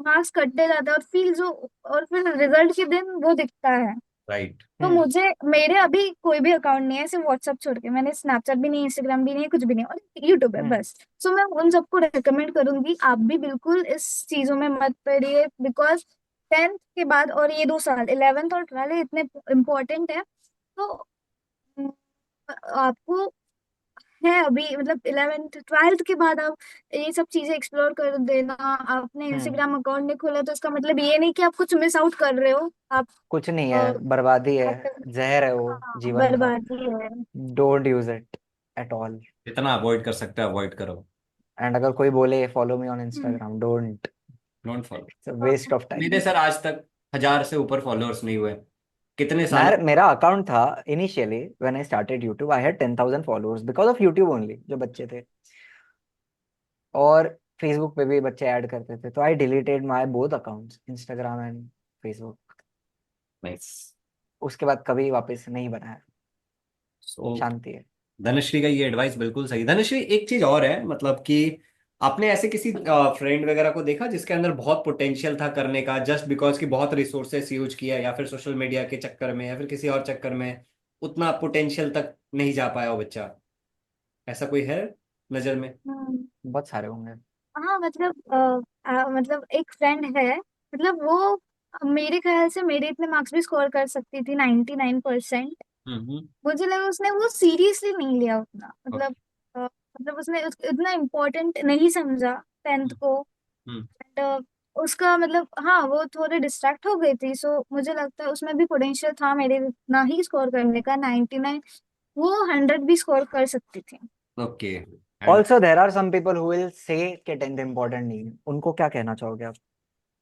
मार्क्स कटते जाते हैं और फील जो और फिर रिजल्ट के दिन वो दिखता है। राइट। तो मुझे मेरे अभी कोई भी अकाउंट नहीं है सिर्फ व्हाट्सएप छोड़ के, मैंने स्नैपचैट भी नहीं है, इंस्टाग्राम भी नहीं है, कुछ भी नहीं है, और यूट्यूब है हम्म। बस। सो मैं उन सबको रेकमेंड करूंगी आप भी बिल्कुल इस चीजों में मत पड़िए, बिकॉज 10th के बाद और ये 2 साल 11th और 12th इतने इम्पोर्टेंट है। तो अम, आपको है अभी मतलब 11th 12th के बाद आप ये सब चीजें एक्सप्लोर कर देना। आपने हम्म। इंस्टाग्राम अकाउंट नहीं खोला तो इसका मतलब ये नहीं कि आप कुछ मिस आउट कर रहे हो। आप कुछ नहीं है, अ, बर्बादी है, आप- जहर है वो हाँ जीवन का। बर्बादी है। Don't use it at all. जितना अवॉइड कर सकते हो अवॉइड करो। एंड अगर कोई बोले follow me on hmm. Instagram, don't, don't follow. It's a waste of मेरे टाइम। सर आज तक 1000 से ऊपर फॉलोअर्स नहीं हुए, कितने साल। मैं मेरा अकाउंट था initially when I started YouTube, I had 10,000 followers because of YouTube only, जो बच्चे थे। और फेसबुक पे भी बच्चे ऐड करते थे, तो आई deleted my both accounts, Instagram and Facebook. Nice. उसके बाद कभी वापस नहीं बनाया। सो शांति है। धनश्री का ये एडवाइस बिल्कुल सही। धनश्री एक चीज और है, मतलब कि आपने ऐसे किसी फ्रेंड वगैरह को देखा जिसके अंदर बहुत पोटेंशियल था करने का, जस्ट बिकॉज कि बहुत रिसोर्सेस यूज किया या फिर सोशल मीडिया के चक्कर में या फिर किसी और चक्कर में उतना पोटेंशियल तक नहीं जा पाया वो बच्चा, ऐसा कोई है नजर में? हम्म। बहुत सारे होंगे। हाँ मतलब मतलब एक फ्रेंड है, मतलब वो मेरे ख्याल से मेरे इतने मार्क्स भी स्कोर कर सकती थी 99%। हम्म। मुझे लगा उसने वो सीरियसली नहीं लिया उतना, मतलब ओके। मतलब उसने इतना इम्पोर्टेंट नहीं समझा 10th को। हम्म। एंड उसका मतलब हाँ वो थोड़े डिस्ट्रैक्ट हो गई थी, सो मुझे लगता है उसमें भी पोटेंशियल था मेरे इतना ही स्कोर करने का 99। वो 100 भी स्कोर कर सकती थी। Okay. And also there are some people who will say कि 10th इंपॉर्टेंट नहीं है, उनको क्या कहना चाहोगे आप,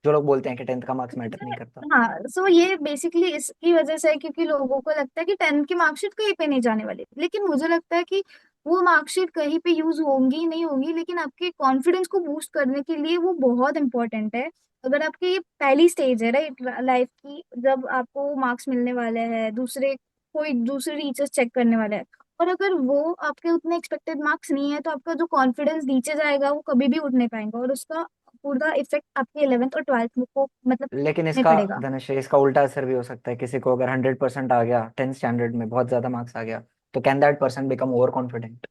जो लोग बोलते हैं कि 10th का मार्क्स मैटर नहीं करता? हाँ सो ये बेसिकली इसकी वजह से है क्योंकि लोगों को लगता है कि 10th की मार्कशीट कहीं पे नहीं जाने वाली, लेकिन मुझे लगता है कि वो मार्कशीट कहीं पे यूज होंगी नहीं होंगी, लेकिन आपके कॉन्फिडेंस को बूस्ट करने के लिए वो बहुत इंपॉर्टेंट है। अगर आपकी ये पहली स्टेज है राइट लाइफ की, जब आपको मार्क्स मिलने वाले हैं, दूसरे कोई दूसरे टीचर्स चेक करने वाले हैं, और अगर वो आपके उतने एक्सपेक्टेड मार्क्स नहीं है तो आपका जो कॉन्फिडेंस नीचे जाएगा वो कभी भी उठ नहीं पाएगा, और उसका पूरा इफेक्ट आपके 11th और 12th को मतलब लेकिन में इसका पड़ेगा। धनुष, इसका उल्टा असर भी हो सकता है, किसी को अगर 100% आ गया 10th स्टैंडर्ड में, बहुत ज्यादा मार्क्स आ गया, तो can that person become over confident?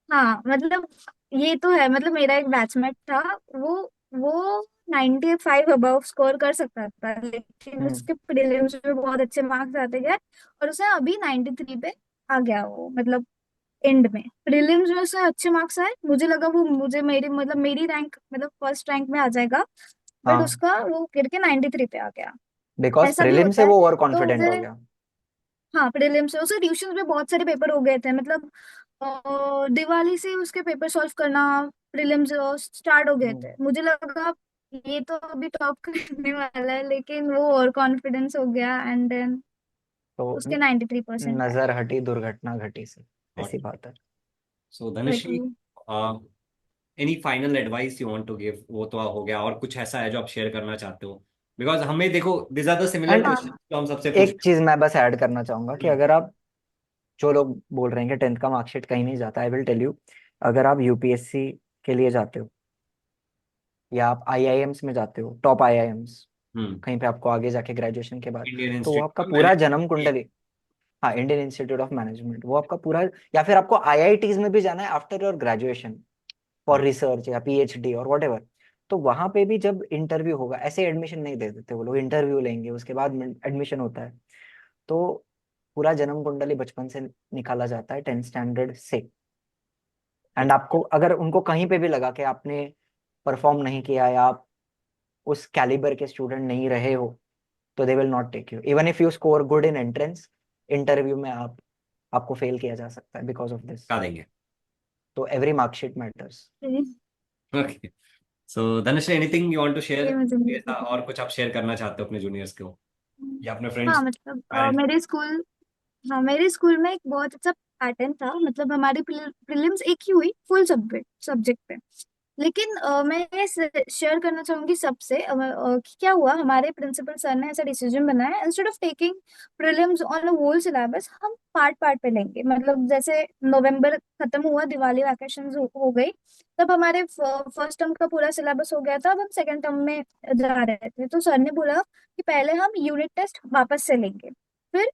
हाँ मतलब ये तो है, मतलब मेरा एक बैचमेट था, वो 95 अबव स्कोर कर सकता था, लेकिन हम्म। उसके प्रीलिम्स में बहुत अच्छे मार्क्स आते गए और उसे अभी 93 पे आ गया वो, मतलब एंड में प्रीलिम्स में उसे अच्छे मार्क्स आए, मुझे लगा वो मुझे मेरी मतलब मेरी रैंक मतलब फर्स्ट रैंक में आ जाएगा, बट हाँ, उसका वो गिर के 93 पे आ गया। बिकॉज ऐसा भी प्रीलिम होता से है। वो ओवर तो कॉन्फिडेंट हो मुझे गया। हाँ प्रीलिम्स में उसे ट्यूशन में बहुत सारे पेपर हो गए थे, मतलब दिवाली से उसके पेपर सॉल्व करना प्रीलिम्स स्टार्ट हो गए हम्म। थे, मुझे लगा ये तो अभी टॉप करने वाला है, लेकिन वो और कॉन्फिडेंस हो गया एंड देन तो उसके 93% आए। नजर हटी दुर्घटना घटी से, ऐसी बात है। So Dhanushree, Literally। Any final advice you want to give, वो तो हो गया, और कुछ ऐसा है जो आप शेयर करना चाहते हो? बिकॉज हमें देखो this are the similar and question हाँ। जो हम सबसे एक पूछते चीज मैं बस ऐड करना चाहूंगा कि हैं। अगर आप, जो लोग बोल रहे हैं कि 10th का मार्कशीट कहीं नहीं जाता, आई विल टेल यू, अगर आप यूपीएससी के लिए जाते हो या आप आईआईएम्स में जाते हो, टॉप आईआईएम्स, हम्म। कहीं पे आपको आगे जाके ग्रेजुएशन के बाद, इंडियन तो वो इंस्टीट्यूट आपका ऑफ पूरा जन्म मैनेजमेंट। कुंडली, हाँ इंडियन इंस्टीट्यूट ऑफ मैनेजमेंट, वो आपका पूरा, या फिर आपको आईआईटीज में भी जाना है after your graduation for research या पीएचडी और वट एवर, तो वहां पे भी जब इंटरव्यू होगा, ऐसे एडमिशन नहीं दे देते वो लोग, इंटरव्यू लेंगे उसके बाद एडमिशन होता है। तो पूरा जन्म कुंडली बचपन से निकाला जाता है 10th स्टैंडर्ड से, एंड आपको अगर उनको कहीं पे भी लगा कि आपने परफॉर्म नहीं किया या आप उस कैलिबर के स्टूडेंट नहीं रहे हो, तो they will not take you even if you score good in entrance. Interview में आपको फेल किया जा सकता है बिकॉज ऑफ दिस। बता देंगे। तो every marksheet matters. Okay, so Dhanashree anything you want to ये शेयर, मुझे नहीं ऐसा पता। और कुछ आप शेयर करना चाहते हो अपने जूनियर्स को या अपने हाँ फ्रेंड्स, मतलब पेरेंट्स? मेरे स्कूल, हाँ मेरे स्कूल में एक बहुत अच्छा पैटर्न था। मतलब हमारी प्रीलिम्स एक ही हुई फुल सब्जेक्ट सब्जेक्ट पे। लेकिन मैं ये शेयर करना चाहूंगी सबसे कि क्या हुआ, हमारे प्रिंसिपल सर ने ऐसा डिसीजन बनाया, instead of taking prelims on a whole syllabus हम पार्ट पार्ट पे लेंगे। मतलब जैसे नवंबर खत्म हुआ, दिवाली वैकेशन हो गई, तब हमारे फर्स्ट टर्म का पूरा सिलेबस हो गया था। अब हम सेकेंड टर्म में जा रहे थे, तो सर ने बोला कि पहले हम यूनिट टेस्ट वापस से लेंगे, फिर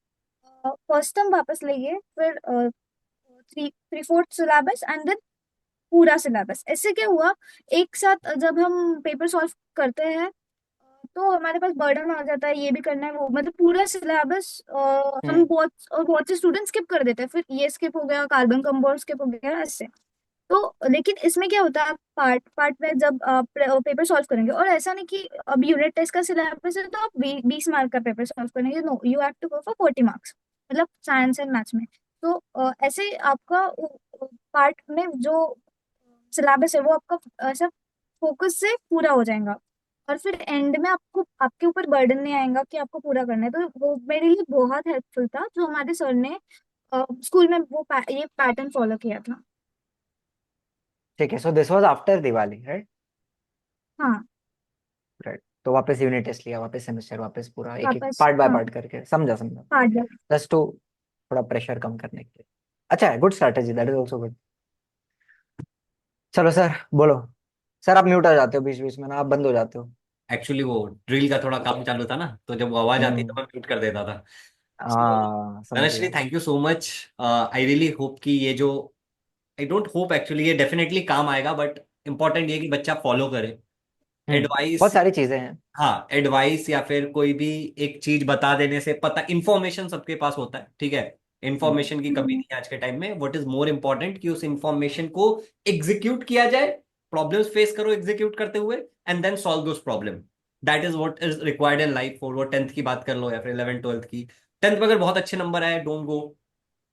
फर्स्ट टर्म वापस लेंगे, फिर three three fourth syllabus and then पूरा सिलेबस। ऐसे क्या हुआ, एक साथ जब हम पेपर सॉल्व करते हैं तो हमारे पास बर्डन आ जाता है, ये भी करना है वो, मतलब पूरा सिलेबस हम बहुत बहुत से स्टूडेंट स्किप कर देते हैं, फिर ये स्किप हो गया, कार्बन कंपाउंड स्किप हो गया ऐसे। तो लेकिन इसमें क्या होता है, आप पार्ट पार्ट में जब आप पेपर सॉल्व करेंगे, और ऐसा नहीं कि अब यूनिट टेस्ट का सिलेबस है तो आप 20 मार्क का पेपर सॉल्व करेंगे, no, you have to go for 40 marks, मतलब साइंस एंड मैथ्स में। तो ऐसे ही आपका पार्ट में जो सिलेबस है वो आपका ऐसा फोकस से पूरा हो जाएगा, और फिर एंड में आपको आपके ऊपर बर्डन नहीं आएगा कि आपको पूरा करना है। तो वो मेरे लिए बहुत हेल्पफुल था जो हमारे सर ने स्कूल में वो ये पैटर्न फॉलो किया था। ठीक है, so this was after Diwali, right? हाँ, राइट, तो वापस यूनिट टेस्ट लिया, वापस सेमेस्टर, वापस पूरा एक एक वापस पार्ट बाय हाँ, पार्ट करके, समझा समझा। Part by. जस्ट टू थोड़ा प्रेशर कम करने के लिए। अच्छा है, good strategy, that is also good. चलो सर, बोलो। सर आप म्यूट हो जाते हो बीच बीच में ना, आप बंद हो जाते हो। एक्चुअली वो ड्रिल का थोड़ा काम चालू था ना, तो जब वो आवाज आती तो हम्म। मैं म्यूट कर देता था। सो हाँ, समझ धनश्री गया। Thank you so much. I really hope कि ये जो, आई डोंट होप एक्चुअली, ये डेफिनेटली काम आएगा, बट इंपॉर्टेंट ये कि बच्चा फॉलो करे बहुत एडवाइस। सारी चीजें हैं। हाँ, एडवाइस या फिर कोई भी एक चीज बता देने से, पता इंफॉर्मेशन सबके पास होता है, ठीक है, हम्म, इंफॉर्मेशन की कमी नहीं है आज के टाइम में। व्हाट इज मोर इम्पोर्टेंट कि उस इंफॉर्मेशन को एग्जीक्यूट किया जाए, प्रॉब्लम्स फेस करो एग्जीक्यूट करते हुए, and then solve those problem. That is what is required in life. और वो 10th की बात कर लो या फिर 11th 12th की। 10th में अगर बहुत अच्छे नंबर आए, डोंट गो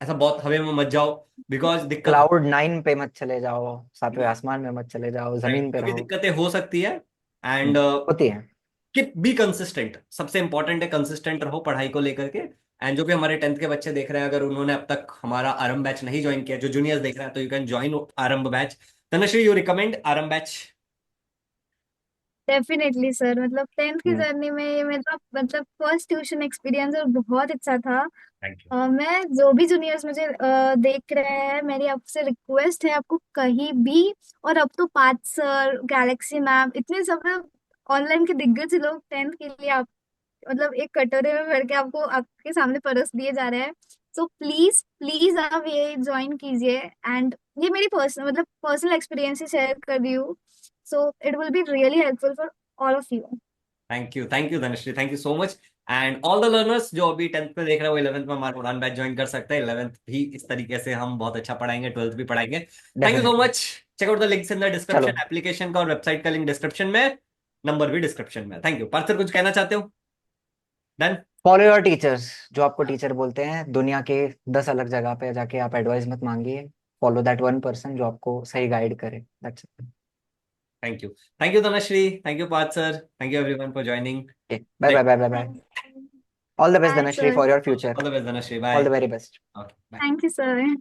ऐसा बहुत हवे में मत जाओ, बिकॉज दिक्कत हो, क्लाउड 9 पे मत चले जाओ, सातवें आसमान में मत चले जाओ, राइट, जमीन पे क्योंकि रहो। दिक्कतें हो सकती है। एंड होती है। कि बी कंसिस्टेंट, सबसे इंपॉर्टेंट है कंसिस्टेंट रहो पढ़ाई को लेकर के। एंड जो भी हमारे 10th के बच्चे देख रहे हैं, अगर उन्होंने अब तक हमारा आरंभ बैच नहीं ज्वाइन किया, जो जूनियर्स देख रहे हैं, तो यू कैन ज्वाइन आरंभ बैच। तनुश्री, यू रिकमेंड आरंभ बैच? डेफिनेटली सर, मतलब 10th की हम्म। जर्नी में ये मेरा मतलब फर्स्ट ट्यूशन एक्सपीरियंस और बहुत अच्छा था। Thank you. मैं जो भी जूनियर्स मुझे देख रहे हैं, मेरी आपसे रिक्वेस्ट है, आपको कहीं भी, और अब तो पार्थ सर, गैलेक्सी मैम, इतने सब ऑनलाइन के दिग्गज लोग 10th के लिए आप मतलब एक कटोरे में भर के आपको आपके सामने परोस दिए जा रहे हैं। सो प्लीज प्लीज आप ये ज्वाइन कीजिए। एंड ये मेरी पर्सनल मतलब पर्सनल एक्सपीरियंस ही शेयर कर रही हूँ, so it will be really helpful for all of you. Thank you Dhanushree, thank you so much. And all the learners जो अभी 10th में देख रहे हो, 11th में हमारा उड़ान बैच ज्वाइन कर सकते हैं। 11th भी इस तरीके से हम बहुत अच्छा पढ़ाएंगे, 12th भी पढ़ाएंगे। Thank you so definitely. Much. Check out the links in the चलो, डिस्क्रिप्शन, एप्लीकेशन का और वेबसाइट का लिंक डिस्क्रिप्शन में, नंबर भी डिस्क्रिप्शन में। Thank you. पार्थ सर, कुछ कहना चाहते हो? डन। Follow your teachers. जो आपको टीचर बोलते हैं दुनिया के 10 अलग जगह पे जाके आप एडवाइस मत मांगिए। फॉलो दैट वन पर्सन जो आपको सही गाइड करे, that's it. Thank you. Thank you Dhanashree, thank you Parth sir, thank you everyone for joining. Bye bye bye bye bye. All the best bye Dhanashree sir. For your future. All the best Dhanashree, all bye. The very best. Okay, bye. Thank you sir.